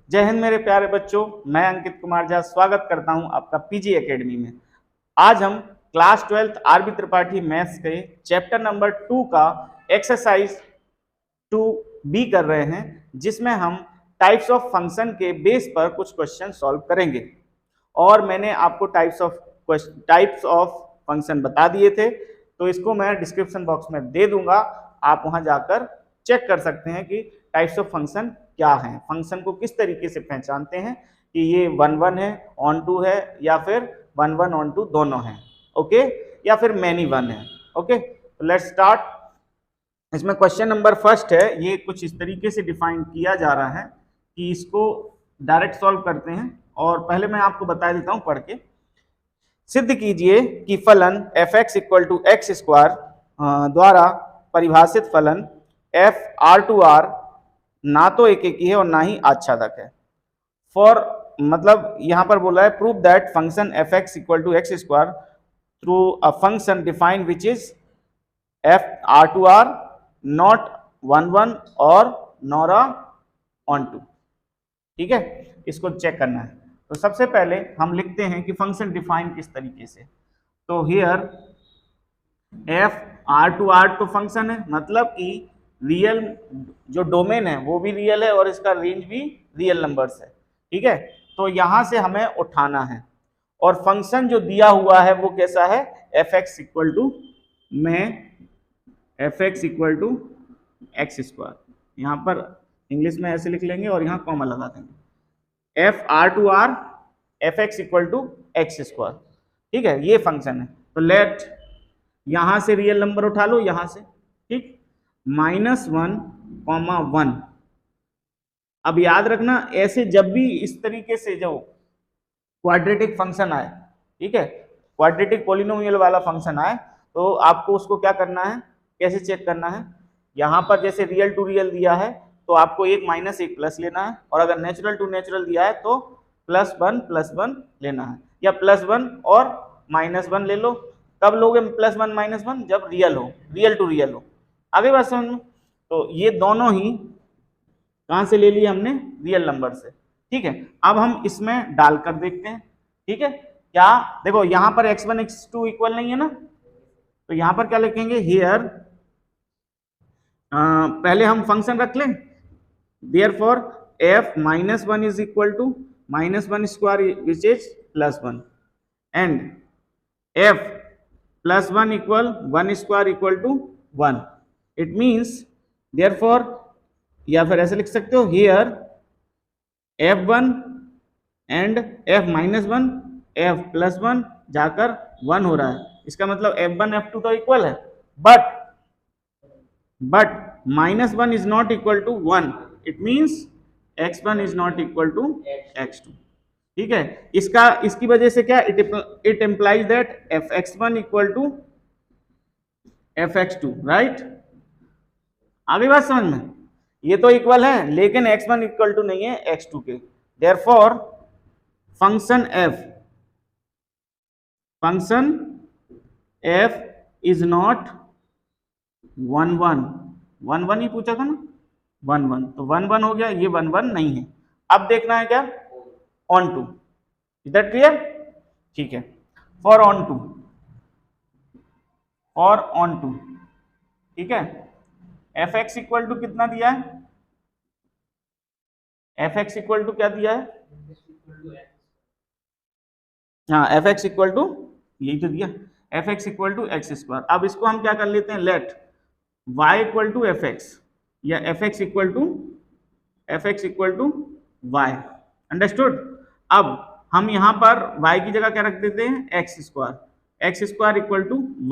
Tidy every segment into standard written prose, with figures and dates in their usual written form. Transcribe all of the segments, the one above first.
जय हिंद मेरे प्यारे बच्चों, मैं अंकित कुमार झा स्वागत करता हूं आपका पीजी एकेडमी में। आज हम क्लास 12 आरबी त्रिपाठी मैथ्स के चैप्टर नंबर 2 का एक्सरसाइज 2B कर रहे हैं, जिसमें हम टाइप्स ऑफ फंक्शन के बेस पर कुछ क्वेश्चन सॉल्व करेंगे। और मैंने आपको टाइप्स ऑफ फंक्शन बता दिए थे, तो इसको मैं डिस्क्रिप्शन बॉक्स में दे दूंगा, आप वहां जाकर चेक कर सकते हैं कि टाइप्स ऑफ फंक्शन क्या है, फंक्शन को किस तरीके से पहचानते हैं कि ये 1 1 है, ऑन टू है, या फिर 1 1 ऑन टू दोनों है, ओके, या फिर मैनी वन है। Okay, let's start. इसमें क्वेश्चन नंबर फर्स्ट है, ये कुछ इस तरीके से डिफाइन किया जा रहा है कि इसको डायरेक्ट सॉल्व करते हैं। और पहले मैं आपको बता देता हूं पढ़ के। सिद्ध कीजिए कि फलन f(x = x² द्वारा परिभाषित फलन f R2R ना तो एक ही है और ना ही आच्छादक है। फॉर मतलब यहां पर बोला है prove that function f(x = x² through a function defined which is f R2R not 1 1 और नॉर ऑन टू। ठीक है, इसको चेक करना है। तो सबसे पहले हम लिखते हैं कि फंक्शन डिफाइन किस तरीके से। तो हियर f R2R तो फंक्शन है, मतलब कि रियल जो डोमेन है वो भी रियल है और इसका रेंज भी रियल नंबर्स है। ठीक है, तो यहां से हमें उठाना है। और फंक्शन जो दिया हुआ है वो कैसा है, f(x = में f(x = x²। यहां पर इंग्लिश में ऐसे लिख लेंगे और यहां कॉमा लगा देंगे, f R2R f(x = x²। ठीक है, ये फंक्शन है। तो लेट यहां से रियल नंबर उठा लो, यहां से, ठीक, -1, 1। अब याद रखना, ऐसे जब भी इस तरीके से जो क्वाड्रेटिक फंक्शन आए, ठीक है, क्वाड्रेटिक पॉलिनोमियल वाला फंक्शन आए, तो आपको उसको क्या करना है, कैसे चेक करना है। यहां पर जैसे रियल टू रियल दिया है तो आपको एक माइनस एक प्लस लेना है, और अगर नेचुरल टू नेचुरल दिया है तो +1 लेना है, या +1 और -1 ले लो। कब लोगे +1 -1, जब रियल हो, रियल टू रियल हो। आगे बात समझ में। तो ये दोनों ही कहां से ले लिए हमने, रियल नंबर से। ठीक है, अब हम इसमें डालकर देखते हैं। ठीक है, क्या देखो यहां पर x1 x2 इक्वल नहीं है ना, तो यहां पर क्या लिखेंगे, हियर पहले हम फंक्शन रख लें। Therefore f -1 is equal to -1² which is +1, and f +1 = 1² = 1। It means therefore, या फिर ऐसे लिख सकते हो, here f1 and f -1 f +1 जाकर 1 हो रहा है। इसका मतलब f1 f2 तो इक्वल है, but -1 is not equal to 1। It means x1 is not equal to x2। ठीक है, इसकी वजह से क्या, it implies that f(x1 = f(x2), right. आगे बात समझ में। ये तो इक्वल है लेकिन x1 = नहीं है x2 के। Therefore function f is not 1 1। 1 1 ही पूछा था ना, 1 1, तो 1 1 हो गया, ये 1 1 नहीं है। अब देखना है क्या, onto. Is that clear? ठीक है, फॉर ऑन टू, ठीक है, f(x = कितना दिया है, f(x = क्या दिया है, हाँ, f(x = यही तो दिया, f(x = x²। अब इसको हम क्या कर लेते हैं, लेट y = f(x) या f(x = y। अंडरस्टूड। अब हम यहां पर y की जगह क्या रख देते हैं, x²। x² =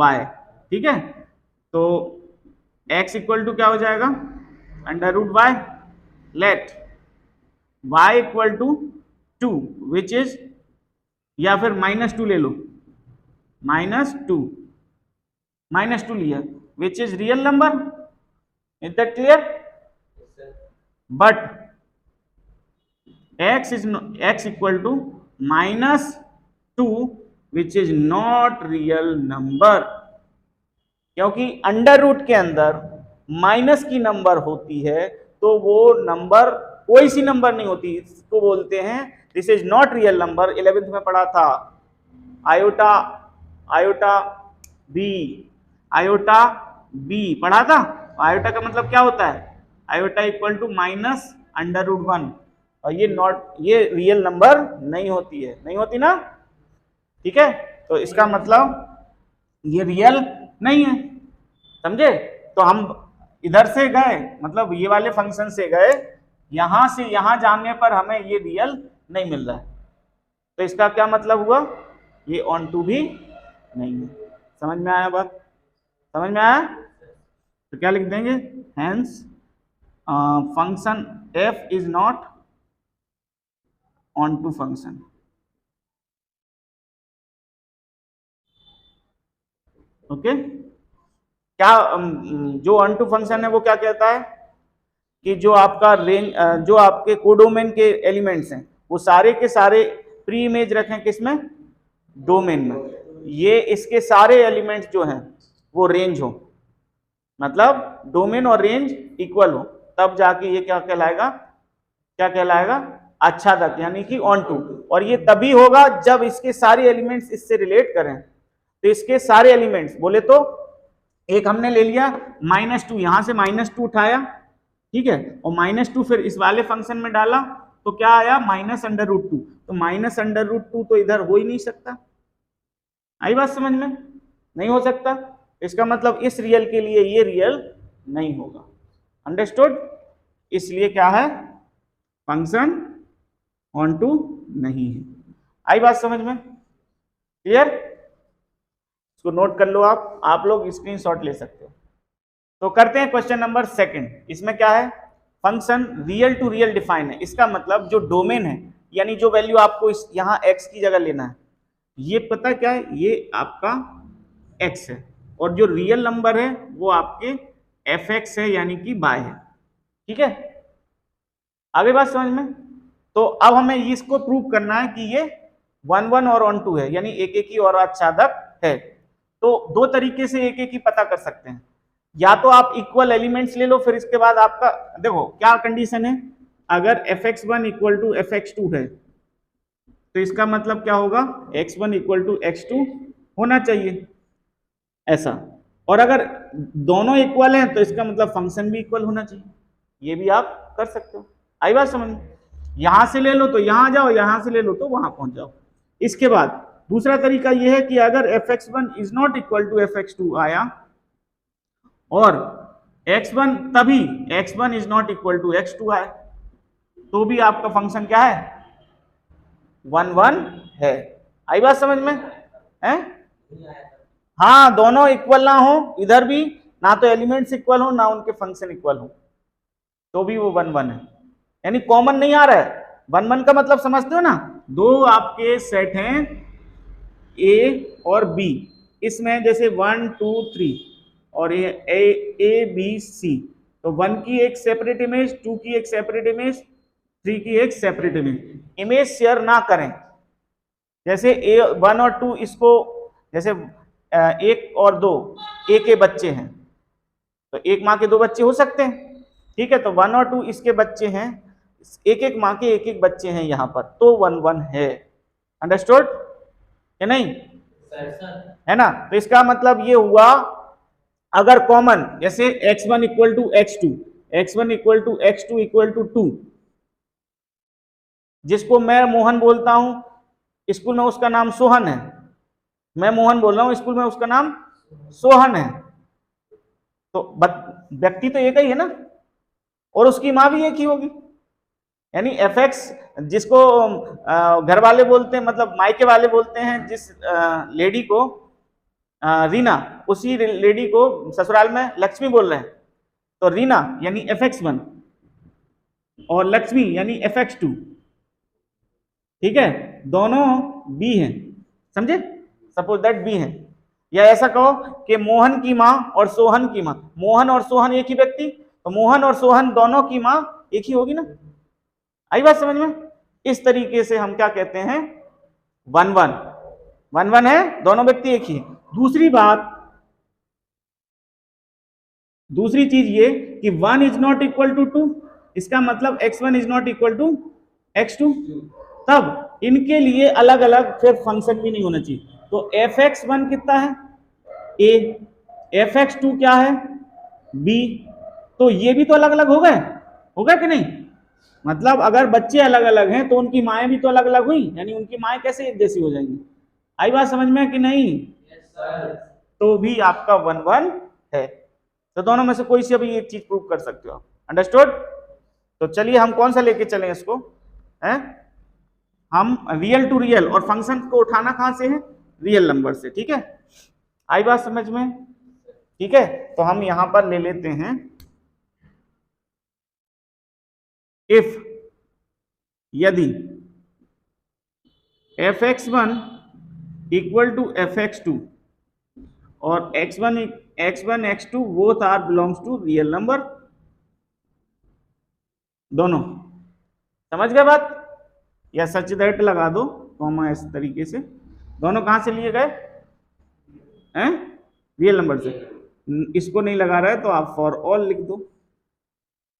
y। ठीक है, तो x = क्या हो जाएगा, √y। Let y = 2 which is, या फिर -2 ले लो, -2 लिया, which is real number. Is that clear? But x = -2 which is not real number, क्योंकि अंडर रूट के अंदर माइनस की नंबर होती है तो वो नंबर कोई सी नंबर नहीं होती, इसको बोलते हैं this is not real number. 11th में पढ़ा था iota, iota B, iota B पढ़ा था। आयोटा का मतलब क्या होता है, iota equal to minus under root 1, और ये रियल नंबर नहीं होती है, नहीं होती ना, ठीक है। तो इसका मतलब ये रियल नहीं है, समझे। तो हम इधर से गए, मतलब ये वाले फंक्शन से गए, यहां से यहां जाने पर हमें ये रियल नहीं मिल रहा है, तो इसका क्या मतलब हुआ, ये ऑन टू भी नहीं है। समझ में आया बात, समझ में आया। तो क्या लिख देंगे, hence function f is not onto function. Okay, क्या जो ऑन टू फंक्शन है वो क्या कहता है कि जो आपका रेंज, जो आपके कोडोमेन के एलिमेंट्स हैं वो सारे के सारे प्री इमेज रखें किसमें, डोमेन में, ये इसके सारे एलिमेंट्स जो हैं वो रेंज हो, मतलब डोमेन और रेंज इक्वल हो, तब जाके ये क्या कहलाएगा, क्या कहलाएगा, आच्छादक यानी कि ऑन टू। और ये तभी होगा जब इसके सारे एलिमेंट्स इससे रिलेट करें। तो इसके सारे एलिमेंट्स बोले तो एक हमने ले लिया -2, यहां से -2 उठाया, ठीक है, और -2 फिर इस वाले फंक्शन में डाला, तो क्या आया, -√2। तो -√2 तो इधर हो ही नहीं सकता, आई बात समझ में, नहीं हो सकता। इसका मतलब इस रियल के लिए ये रियल नहीं होगा, अंडरस्टूड। इसलिए क्या है, फंक्शन ऑन टू नहीं है, आई बात समझ में, क्लियर। इसको नोट कर लो, आप लोग स्क्रीनशॉट ले सकते हो। तो करते हैं क्वेश्चन नंबर 2। इसमें क्या है, function real to real define है। इसका मतलब जो डोमेन है, यानी जो वैल्यू आपको इस यहाँ x की जगह लेना है, ये पता क्या है, ये आपका x है, और जो रियल नंबर है वो आपके fx है, यानी कि y है, ठीक है। आगे बात समझ में। तो अब हमें इसको प्रूव करना है कि ये 1 1 और ऑन टू है, यानी एक एक ही और आच्छादक है। तो दो तरीके से एक एक ही पता कर सकते हैं, या तो आप इक्वल एलिमेंट्स ले लो, फिर इसके बाद आपका देखो क्या कंडीशन है, अगर fx1 इक्वल टू fx2 है तो इसका मतलब क्या होगा, x1 इक्वल टू x2 होना चाहिए ऐसा, और अगर दोनों इक्वल हैं तो इसका मतलब फंक्शन भी इक्वल होना चाहिए, ये भी आप कर सकते हो। आई बात समझ में, यहां से ले लो तो यहां जाओ, यहां से ले लो तो वहां पहुंच जाओ। इसके बाद दूसरा तरीका यह है कि अगर fx1 is not equal to fx2 आया, और x1 तभी x1 is not equal to x2 आए, तो भी आपका फंक्शन क्या है, 1 1 है। आई बात समझ में है। हाँ, दोनों इक्वल ना हो, इधर भी ना तो एलिमेंट्स इक्वल हो ना उनके फंक्शन इक्वल हो, तो भी वो 1 1 है, यानी कॉमन नहीं आ रहा है। 1 1 का मतलब समझते हो ना, दो आपके सेट हैं a और b, इसमें जैसे 1 2 3 और ये a b c, तो 1 की एक सेपरेट इमेज, 2 की एक सेपरेट इमेज, 3 की एक सेपरेट इमेज, इमेज शेयर ना करें। जैसे A1 और 2, इसको जैसे 1 और 2 A के बच्चे हैं, तो एक माँ के दो बच्चे हो सकते हैं, ठीक है। तो 1 और 2 इसके बच्चे हैं, एक एक माँ के एक एक बच्चे हैं यहाँ पर, तो 1 1 है, अंडरस्टूड है नहीं, है ना। तो इसका मतलब ये हुआ, अगर कॉमन जैसे x1 equal to x2, x1 equal to x2 equal to 2, जिसको मैं मोहन बोलता हूं, स्कूल में उसका नाम सोहन है, मैं मोहन बोल रहा हूं, स्कूल में उसका नाम सोहन है, तो व्यक्ति तो एक ही है ना, और उसकी माँ भी एक ही होगी, यानी fx, जिसको घर वाले बोलते हैं, मतलब मायके वाले बोलते हैं जिस लेडी को रीना, उसी लेडी को ससुराल में लक्ष्मी बोल रहे हैं, तो रीना यानी fx1 और लक्ष्मी यानी fx2, ठीक है, दोनों b हैं, समझे, सपोज दैट b है। या ऐसा कहो कि मोहन की माँ और सोहन की माँ, मोहन और सोहन एक ही व्यक्ति, तो मोहन और सोहन दोनों की माँ एक ही होगी ना, आई बात समझ में। इस तरीके से हम क्या कहते हैं, 1 1 1 1 है, दोनों व्यक्ति एक ही है। दूसरी बात, दूसरी चीज ये कि 1 इज नॉट इक्वल टू 2, इसका मतलब x1 is not equal to x2, तब इनके लिए अलग अलग फिर फंक्शन भी नहीं होना चाहिए। तो fx1 कितना है a, fx2 क्या है b, तो ये भी तो अलग अलग हो गए, होगा कि नहीं? मतलब अगर बच्चे अलग अलग हैं तो उनकी माएँ भी तो अलग अलग हुई, यानी उनकी माएँ कैसे एक जैसी हो जाएंगी? आई बात समझ में कि नहीं? तो भी आपका 1 1 है। तो दोनों में से कोई सी अभी एक चीज प्रूव कर सकते हो, अंडरस्टूड? तो चलिए हम कौन सा लेके चलें इसको, है हम रियल टू रियल, और फंक्शन को उठाना कहां से है? रियल नंबर से, ठीक है? आई बात समझ में? ठीक है, तो हम यहां पर ले लेते हैं इफ यदि fx1 इक्वल टू fx2 और x1 x2 both are belongs to real number, दोनों समझ गए बात? या सच दैट लगा दो कॉमा इस तरीके से, दोनों कहां से लिए गए हैं? रियल नंबर से। इसको नहीं लगा रहा है तो आप फॉर ऑल लिख दो,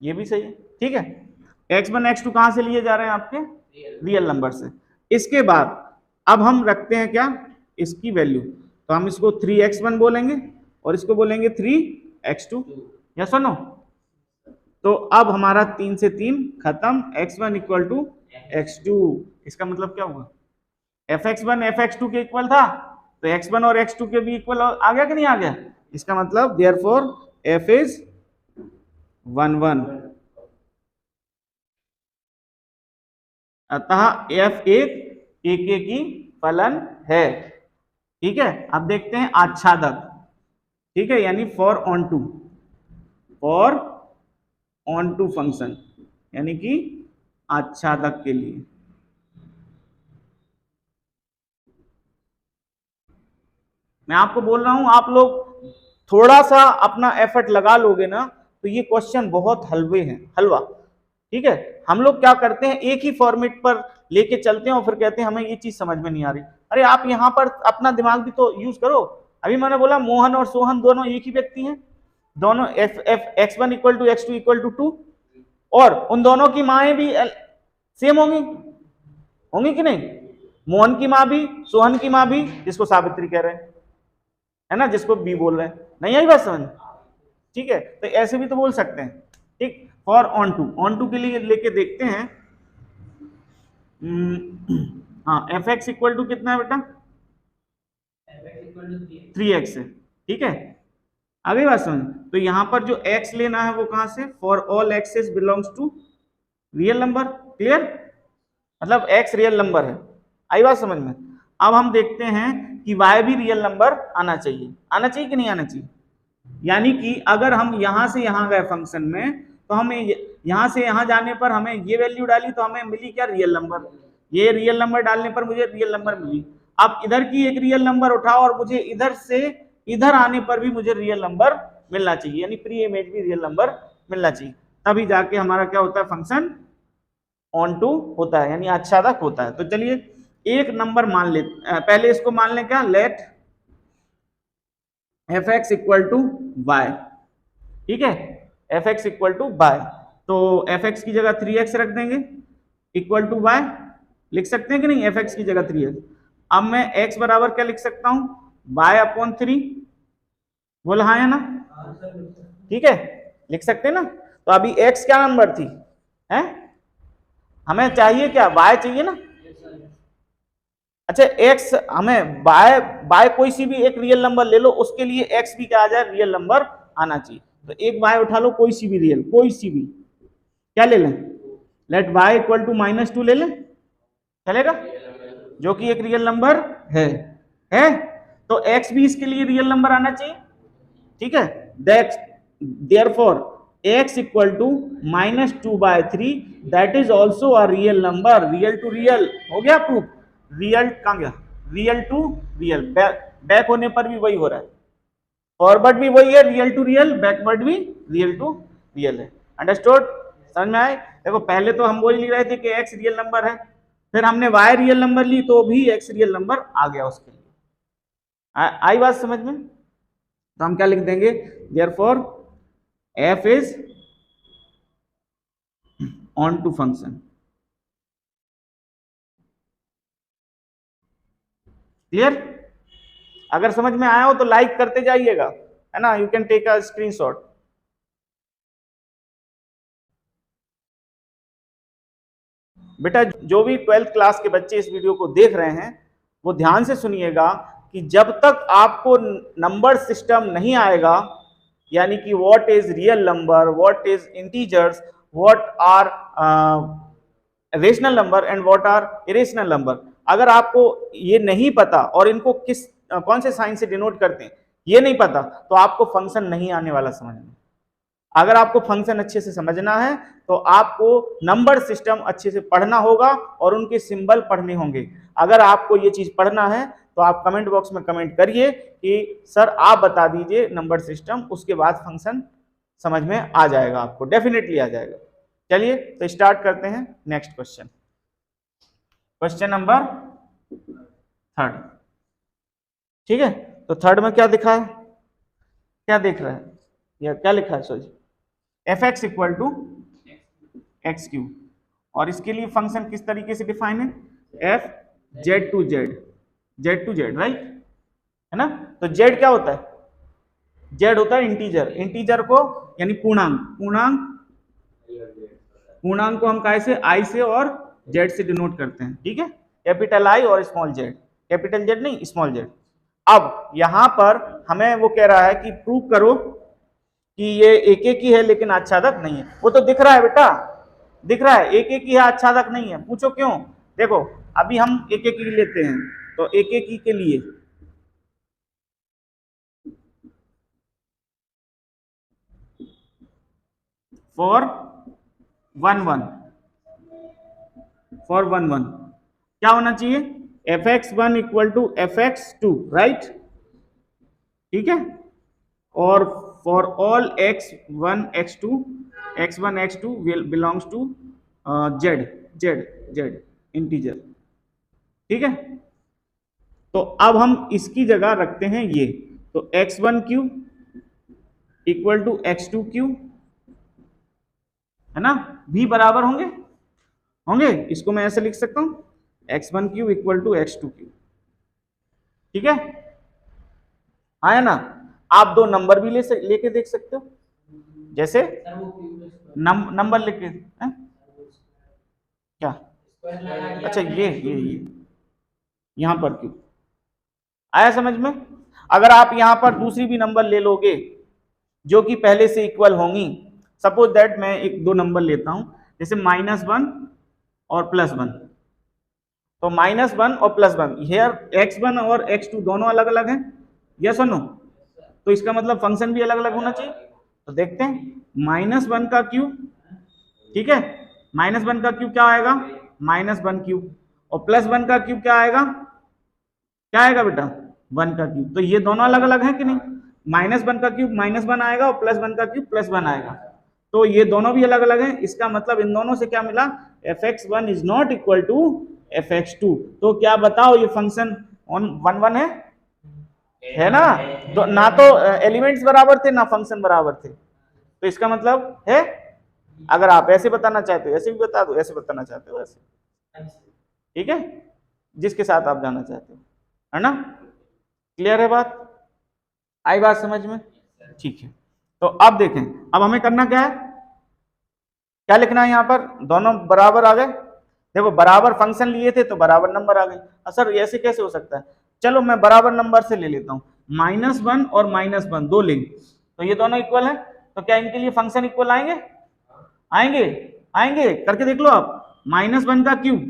ये भी सही है, ठीक है? x1 x2 कहां से लिए जा रहे हैं? आपके रियल नंबर से। इसके बाद अब हम रखते हैं क्या इसकी वैल्यू, तो हम इसको 3x1 बोलेंगे और इसको बोलेंगे 3x2, या सुनो, तो अब हमारा 3 से 3 खत्म, x1 इक्वल टू x2, इसका मतलब क्या हुआ? fx1 fx2 के इक्वल था, तो x1 और x2 के भी इक्वल आ गया कि नहीं आ गया? इसका मतलब देयरफॉर f इज 1 1, अतः f एक की फलन है, ठीक है? अब देखते हैं आच्छादक, ठीक है, यानी फॉर ऑन टू फंक्शन, यानी कि आच्छादक के लिए। मैं आपको बोल रहा हूं, आप लोग थोड़ा सा अपना एफर्ट लगा लोगे ना तो ये क्वेश्चन बहुत हलवा, ठीक है? हम लोग क्या करते हैं, एक ही फॉर्मेट पर लेके चलते हैं और फिर कहते हैं हमें ये चीज समझ में नहीं आ रही। अरे आप यहाँ पर अपना दिमाग भी तो यूज करो। अभी मैंने बोला मोहन और सोहन दोनों एक ही व्यक्ति हैं, दोनों x1 equal to x2 equal to 2, और उन दोनों की माएँ भी सेम होंगी कि नहीं? मोहन की माँ भी, सोहन की माँ भी, जिसको सावित्री कह रहे हैं, है ना, जिसको बी बोल रहे हैं। नहीं आई बात समझ? ठीक है, तो ऐसे भी तो बोल सकते हैं, ठीक? फॉर ऑन टू के लिए लेके देखते हैं। हाँ, एफ एक्स इक्वल टू कितना है बेटा? 3x है, ठीक है? आगे बात समझ? तो यहां पर जो x लेना है वो कहां से? For all x's belongs to real number, clear? मतलब x रियल नंबर है, आई बात समझ में? अब हम देखते हैं कि y भी रियल नंबर आना चाहिए कि नहीं आना चाहिए? यानी कि अगर हम यहां से यहां गए फंक्शन में, तो हमें यहां से यहां जाने पर हमें ये वैल्यू डाली तो हमें मिली क्या? Real number. ये रियल नंबर डालने पर मुझे रियल नंबर मिली। अब इधर की एक रियल नंबर उठाओ और मुझे इधर से इधर आने पर भी मुझे रियल नंबर मिलना चाहिए, यानी प्री इमेज भी रियल नंबर मिलना चाहिए, तभी जाके हमारा क्या होता है? फंक्शन ऑन टू होता है, यानी आच्छादक होता है। तो चलिए एक नंबर मान ले, पहले इसको मान लें क्या, let f x equal to y, ठीक है? F x equal to y, तो एफ एक्स की जगह 3x रख देंगे, इक्वल टू वाई लिख सकते हैं कि नहीं? एफ एक्स की जगह 3x। अब मैं x बराबर क्या लिख सकता हूं? y अपॉन 3, बोला हाँ है ना? ठीक है, लिख सकते हैं ना? तो अभी x क्या नंबर थी, है? हमें चाहिए क्या? y चाहिए ना? अच्छा, x हमें बाय कोई सी भी एक रियल नंबर ले लो, उसके लिए x भी क्या आ जाए? रियल नंबर आना चाहिए। तो एक y उठा लो, कोई सी भी रियल, कोई सी भी, क्या ले लें? लेट y इक्वल टू -2 ले लें, चलेगा? जो कि एक रियल नंबर है? तो x भी इसके लिए रियल नंबर आना चाहिए, ठीक है? Therefore x equal to -2/3 that is also a real number, real to real हो गया प्रूफ। रियल कहां गया? रियल टू रियल, बैक होने पर भी वही हो रहा है, फॉरवर्ड भी वही है, रियल टू रियल, बैकवर्ड भी रियल टू रियल है। अंडरस्टूड? समझ में आए? देखो पहले तो हम बोल नहीं रहे थे कि x रियल नंबर है, फिर हमने y रियल नंबर ली तो भी x रियल नंबर आ गया उसके लिए। आई बात समझ में? तो हम क्या लिख देंगे? Therefore f is onto function. Clear? अगर समझ में आया हो तो लाइक करते जाइएगा, है ना। You can take a screenshot. बेटा जो भी 12th क्लास के बच्चे इस वीडियो को देख रहे हैं वो ध्यान से सुनिएगा कि जब तक आपको नंबर सिस्टम नहीं आएगा, यानी कि what is real number, what is integers, what are rational number and what are irrational number, अगर आपको ये नहीं पता और इनको कौन से साइन से डिनोट करते हैं ये नहीं पता, तो आपको फंक्शन नहीं आने वाला समझ में। अगर आपको फंक्शन अच्छे से समझना है तो आपको नंबर सिस्टम अच्छे से पढ़ना होगा और उनके सिंबल पढ़ने होंगे। अगर आपको ये चीज पढ़ना है तो आप कमेंट बॉक्स में कमेंट करिए कि सर आप बता दीजिए नंबर सिस्टम, उसके बाद फंक्शन समझ में आ जाएगा, आपको डेफिनेटली आ जाएगा। चलिए तो स्टार्ट करते हैं नेक्स्ट क्वेश्चन। Question number 3। ठीक है, तो थर्ड में क्या दिखा है, क्या देख रहा है या क्या लिखा है? Sorry, f x equal to x cube, और इसके लिए फंक्शन किस तरीके से डिफाइन है? F Z to Z, Z to Z, right, है ना। तो जेड क्या होता है? जेड होता है इंटीजर। इंटीजर को यानी पूर्णांक, पूर्णांक को हम काय से? आई से और जेड से डिनोट करते हैं। ठीक है, कैपिटल आई और स्मॉल जेड, कैपिटल जेड नहीं स्मॉल जेड। अब यहां पर हमें वो कह रहा है कि प्रूव करो कि ये एक एक ही है लेकिन आच्छादक नहीं है। वो तो दिख रहा है बेटा, दिख रहा है एक एक ही है, आच्छादक नहीं है। पूछो क्यों? देखो अभी हम एक एक ही लेते हैं, तो एक एक ही के लिए फॉर वन वन क्या होना चाहिए? F x one equal to f x two, right, ठीक है। और for all x one x two belongs to Z Z Z integer. ठीक है, तो अब हम इसकी जगह रखते हैं ये, तो x one cube equal to x two cube, है ना, भी बराबर होंगे, होंगे। इसको मैं ऐसे लिख सकता हूं, x one cube equal to x two cube. ठीक है, आया ना। आप दो नंबर भी लेके देख सकते हो, जैसे नंबर लिख के क्या? अच्छा ये यहां पर क्यों आया समझ में? अगर आप यहां पर दूसरी भी नंबर ले लोगे जो कि पहले से इक्वल होंगी, सपोज दैट मैं एक दो नंबर लेता हूं, जैसे -1 और +1, तो -1 और +1, हियर x1 और x2 दोनों अलग अलग हैं, यस और नो? तो इसका मतलब फंक्शन भी अलग अलग होना चाहिए। तो देखते हैं, -1 का क्यूब, ठीक है, -1 का क्यूब क्या आएगा? -1 क्यूब, और +1 का क्यूब क्या आएगा? क्या आएगा बेटा? 1 का क्यूब। तो ये दोनों अलग अलग है कि नहीं? -1 का क्यूब -1 आएगा और +1 का क्यूब +1 आएगा, तो ये दोनों भी अलग अलग हैं। इसका मतलब इन दोनों से क्या मिला? fx1 is not equal to fx2। तो क्या बताओ, ये फंक्शन ऑन 1 1 है ना? तो ना तो एलिमेंट्स बराबर थे ना फंक्शन बराबर थे, तो इसका मतलब है, अगर आप ऐसे बताना चाहते हो ऐसे भी बता दो, ऐसे बताना चाहते हो ऐसे, ठीक है, जिसके साथ आप जाना चाहते हो, है ना। क्लियर है बात? आई बात समझ में? ठीक है, तो अब देखें, अब हमें करना क्या है, क्या लिखना है यहाँ पर? दोनों बराबर आ गए। देखो बराबर फंक्शन लिए थे तो बराबर नंबर आ गए। सर ऐसे कैसे हो सकता है? चलो मैं बराबर नंबर से ले लेता हूँ, -1 और -1 दो लिंक, तो ये दोनों इक्वल है, तो क्या इनके लिए फंक्शन इक्वल आएंगे? आएंगे, आएंगे, करके देख लो आप। -1 का क्यूब,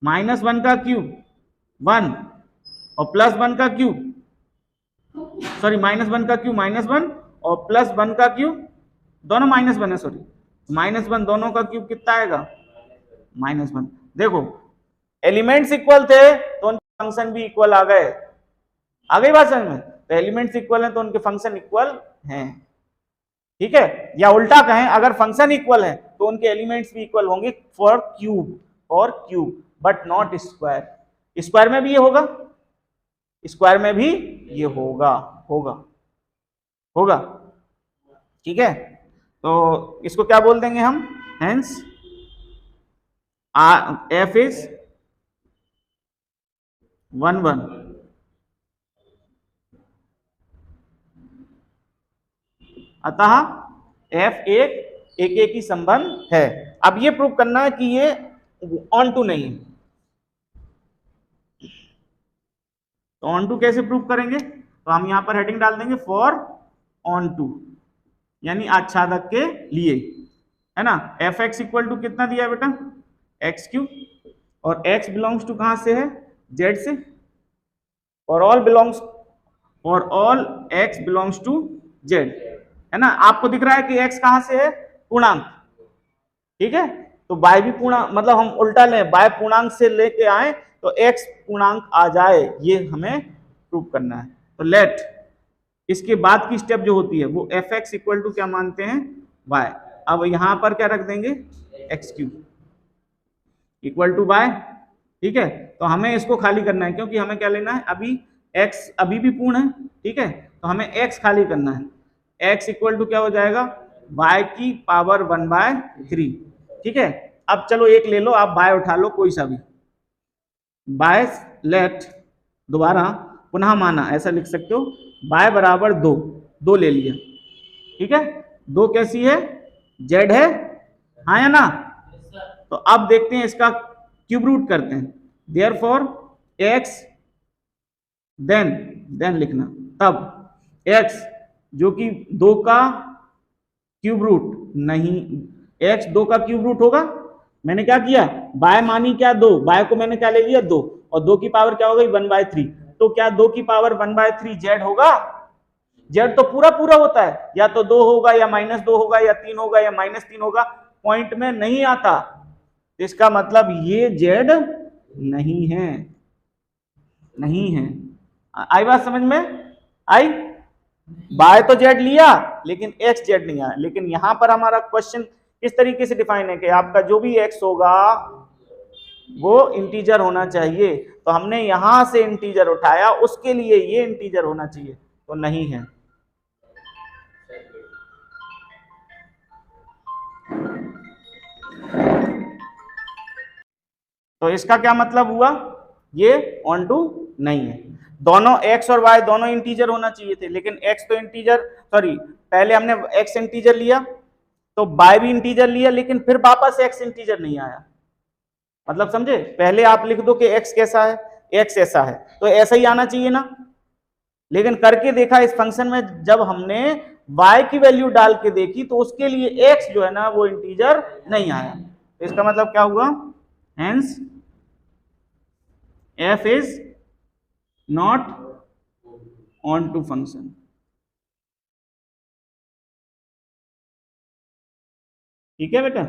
-1 का क्यूब 1, और +1 का क्यूब, सॉरी -1 का क्यूब -1 और +1 का क्यूब, दोनों -1 है, सॉरी -1 दोनों का क्यूब कितना आएगा? -1। देखो एलिमेंट्स इक्वल थे तो उनके फंक्शन भी इक्वल आ गए, आ गई बात समझ में? तो एलिमेंट्स इक्वल हैं तो उनके फंक्शन इक्वल हैं, ठीक है। या उल्टा कहें, अगर फंक्शन इक्वल है तो उनके एलिमेंट्स भी इक्वल होंगे for cube, but not square. Square में भी ये होगा, स्क्वायर में भी ये होगा, होगा, ठीक है। तो इसको क्या बोल देंगे हम? हेंस एफ इज 1 1, अतः एफ एक ही संबंध है। अब ये प्रूव करना है कि ये ऑन टू नहीं है। तो ऑन टू कैसे प्रूव करेंगे? तो हम यहां पर हेडिंग डाल देंगे फॉर ऑन टू, यानी आच्छादक के लिए, है ना। एफ एक्स इक्वल टू कितना दिया है बेटा? एक्स क्यू, और एक्स बिलोंग्स टू कहां से है? जेड से। और all x belongs to Z, है ना। आपको दिख रहा है कि एक्स कहां से है? पूर्णांक, ठीक है। तो बाय भी पूर्णांक, मतलब हम उल्टा लें, बाय पूर्णांक से लेके आए तो एक्स पूर्णांक आ जाए, ये हमें प्रूव करना है। तो लेट, इसके बाद की स्टेप जो होती है वो एफ एक्स इक्वल टू क्या मानते हैं? वाई। अब यहां पर क्या रख देंगे? X cube equal to y, ठीक है। तो हमें इसको खाली करना है, क्योंकि हमें क्या लेना है? अभी एक्स अभी भी पूर्ण है, ठीक है। तो हमें एक्स खाली करना है। एक्स इक्वल टू क्या हो जाएगा? वाई की पावर 1/3, ठीक है। अब चलो एक ले लो, आप बाय उठा लो कोई सा भी। बाय लेट, दोबारा पुनः माना, ऐसा लिख सकते हो, बाय बराबर 2 ले लिया, ठीक है। 2 कैसी है? जेड है, हाँ या ना। तो अब देखते हैं इसका क्यूब रूट करते हैं। देयरफॉर एक्स, देन लिखना, तब एक्स जो कि 2 का क्यूब रूट नहीं, एक्स 2 का क्यूब रूट होगा। मैंने क्या किया? बाय मानी क्या? 2, बाय को मैंने क्या ले लिया? 2, और 2 की पावर क्या हो गई? 1/3। तो क्या 2 की पावर 1/3 जेड होगा? जेड तो पूरा पूरा होता है, या तो 2 होगा, या -2 होगा, या 3 होगा, या -3 होगा, पॉइंट में नहीं आता। इसका मतलब ये जेड नहीं है, नहीं है। आई बात समझ में? आई? बाय तो जेड लिया, लेकिन एक्स जेड नहीं आया। लेकिन यहां पर हमारा क्वेश्चन किस तरीके से डिफाइन है कि आपका जो भी एक्स होगा वो इंटीजर होना चाहिए। तो हमने यहां से इंटीजर उठाया, उसके लिए ये इंटीजर होना चाहिए, तो नहीं है। तो इसका क्या मतलब हुआ? ये ऑन टू नहीं है। दोनों एक्स और वाई दोनों इंटीजर होना चाहिए थे, लेकिन एक्स तो इंटीजर, सॉरी, पहले हमने एक्स इंटीजर लिया, तो वाई भी इंटीजर लिया, लेकिन फिर वापस एक्स इंटीजर नहीं आया। मतलब समझे? पहले आप लिख दो कि एक्स कैसा है, एक्स ऐसा है, तो ऐसा ही आना चाहिए ना। लेकिन करके देखा इस फंक्शन में, जब हमने y की वैल्यू डाल के देखी तो उसके लिए x जो है ना वो इंटीजर नहीं आया। तो इसका मतलब क्या हुआ? Hence f is not onto function. ठीक है बेटा,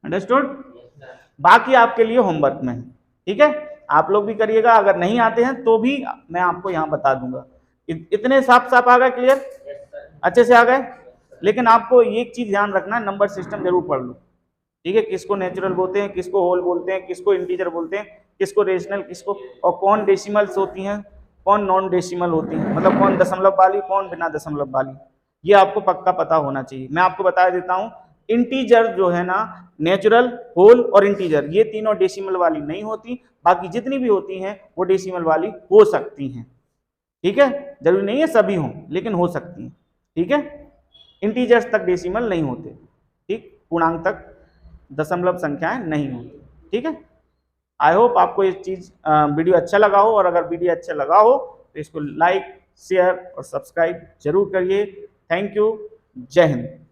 अंडरस्टूड? बाकी आपके लिए होमवर्क में है, ठीक है। आप लोग भी करिएगा, अगर नहीं आते हैं तो भी मैं आपको यहाँ बता दूंगा। इतने साफ साफ आ गए? क्लियर? अच्छे से आ गए? लेकिन आपको एक चीज ध्यान रखना, नंबर सिस्टम जरूर पढ़ लो, ठीक है। किसको नेचुरल बोलते हैं, किसको होल बोलते हैं, किसको इंटीजर बोलते हैं, किसको रेशनल, किसको, और कौन डेसिमल्स होती हैं, कौन नॉन डेसिमल होती हैं, मतलब कौन दशमलव वाली, कौन बिना दशमलव वाली, ये आपको पक्का पता होना चाहिए। मैं आपको बता देता हूँ, इंटीजर जो है ना, नेचुरल, होल और इंटीजर, ये तीनों डेसिमल वाली नहीं होती। बाकी जितनी भी होती हैं वो डेसिमल वाली हो सकती हैं, ठीक है। जरूरी नहीं है सभी हों, लेकिन हो सकती हैं, ठीक है। इंटीजर्स तक डेसिमल नहीं होते, ठीक, पूर्णांक तक दशमलव संख्याएं नहीं होती, ठीक है। आई होप आपको ये चीज वीडियो अच्छा लगा हो, और अगर वीडियो अच्छा लगा हो तो इसको लाइक, शेयर और सब्सक्राइब जरूर करिए। थैंक यू, जय हिंद।